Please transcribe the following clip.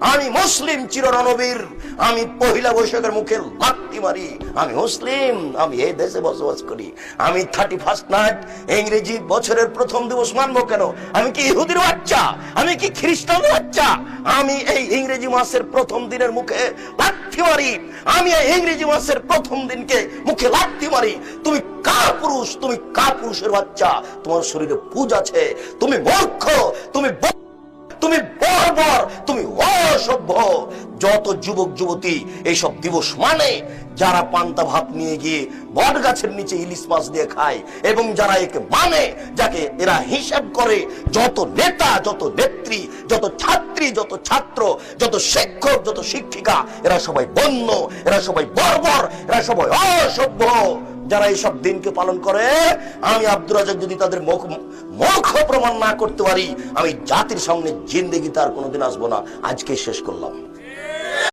আমি মুসলিম চিররণবীর, আমি পহিলা বৈশাখের মুখে লাথি মারি, আমি মুসলিম, আমি এই দেশে বসবাস করি। আমি 31st নাইট ইংরেজি বছরের প্রথম দিবস মানবো কেন? আমি কি ইহুদির বাচ্চা? আমি কি খ্রিস্টানের বাচ্চা? আমি এই ইংরেজি মাসের প্রথম দিনের মুখে লাথি মারি, আমি এই ইংরেজি মাসের প্রথম দিনকে মুখে লাথি মারি। তুমি কাপুরুষ, তুমি কাপুরুষের বাচ্চা, তোমার শরীরে পুজ আছে, তুমি মূর্খ, তুমি বর্বর, তুমি অসভ্য। যত যুবক যুবতী এইসব দিবস মানে, যারা পান্তা ভাত নিয়ে গিয়ে বট গাছের নিচে ইলিশ মাছ দিয়ে খায়, এবং যারা একে মানে, যাকে এরা হিসাব করে, যত নেতা, যত নেত্রী, যত ছাত্রী, যত ছাত্র, যত শিক্ষক, যত শিক্ষিকা, এরা সবাই বন্য, এরা সবাই বর্বর, এরা সবাই অসভ্য। যারা এইসব দিনকে পালন করে, আমি আব্দুর রাজ্জাক যদি তাদের মুখ প্রমাণ না করতে পারি, আমি জাতির সামনে জিন্দেগিতে আর কোনোদিন আসবো না। আজকে শেষ করলাম।